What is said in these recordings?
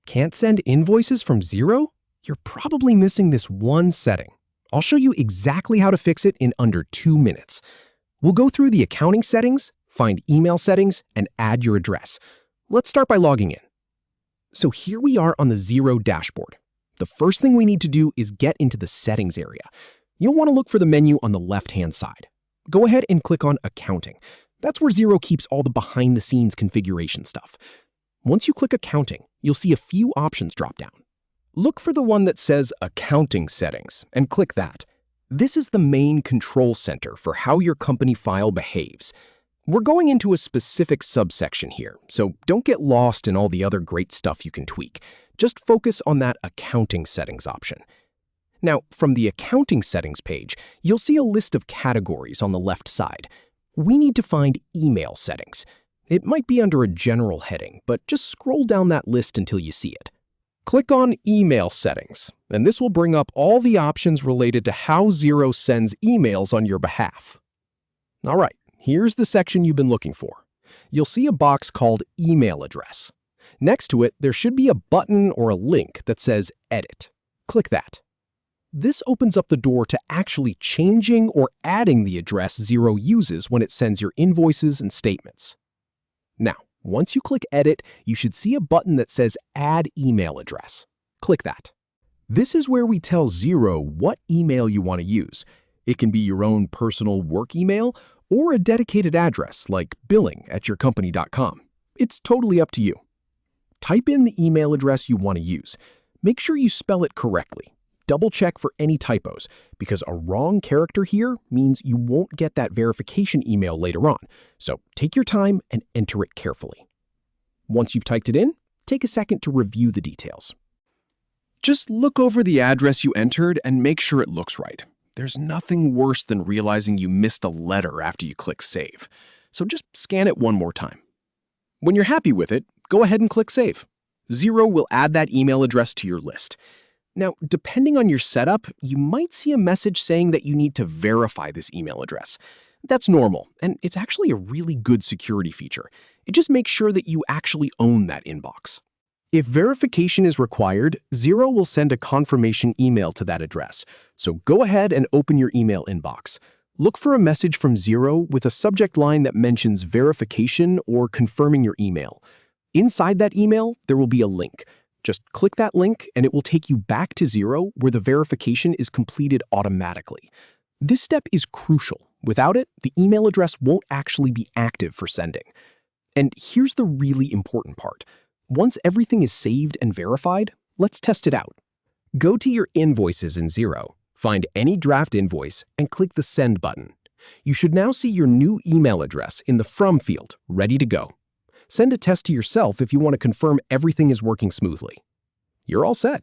Can't send invoices from Xero? You're probably missing this one setting. I'll show you exactly how to fix it in under 2 minutes. We'll go through the accounting settings, find email settings, and add your address. Let's start by logging in. So here we are on the Xero dashboard. The first thing we need to do is get into the settings area. You'll want to look for the menu on the left-hand side. Go ahead and click on Accounting. That's where Xero keeps all the behind-the-scenes configuration stuff. Once you click Accounting, you'll see a few options drop down. Look for the one that says Accounting Settings and click that. This is the main control center for how your company file behaves. We're going into a specific subsection here, so don't get lost in all the other great stuff you can tweak. Just focus on that Accounting Settings option. Now, from the Accounting Settings page, you'll see a list of categories on the left side. We need to find Email Settings. It might be under a general heading, but just scroll down that list until you see it. Click on Email Settings, and this will bring up all the options related to how Xero sends emails on your behalf. All right, here's the section you've been looking for. You'll see a box called Email Address. Next to it, there should be a button or a link that says Edit. Click that. This opens up the door to actually changing or adding the address Xero uses when it sends your invoices and statements. Now, once you click Edit, you should see a button that says Add Email Address. Click that. This is where we tell Xero what email you want to use. It can be your own personal work email or a dedicated address like billing@yourcompany.com. It's totally up to you. Type in the email address you want to use. Make sure you spell it correctly. Double check for any typos, because a wrong character here means you won't get that verification email later on. So take your time and enter it carefully. Once you've typed it in, take a second to review the details. Just look over the address you entered and make sure it looks right. There's nothing worse than realizing you missed a letter after you click Save. So just scan it one more time. When you're happy with it, go ahead and click Save. Xero will add that email address to your list. Now, depending on your setup, you might see a message saying that you need to verify this email address. That's normal, and it's actually a really good security feature. It just makes sure that you actually own that inbox. If verification is required, Xero will send a confirmation email to that address. So go ahead and open your email inbox. Look for a message from Xero with a subject line that mentions verification or confirming your email. Inside that email, there will be a link. Just click that link and it will take you back to Xero where the verification is completed automatically. This step is crucial. Without it, the email address won't actually be active for sending. And here's the really important part. Once everything is saved and verified, let's test it out. Go to your invoices in Xero, find any draft invoice, and click the Send button. You should now see your new email address in the From field, ready to go. Send a test to yourself if you want to confirm everything is working smoothly. You're all set.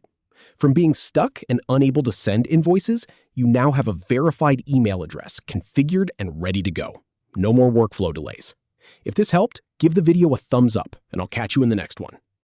From being stuck and unable to send invoices, you now have a verified email address configured and ready to go. No more workflow delays. If this helped, give the video a thumbs up, and I'll catch you in the next one.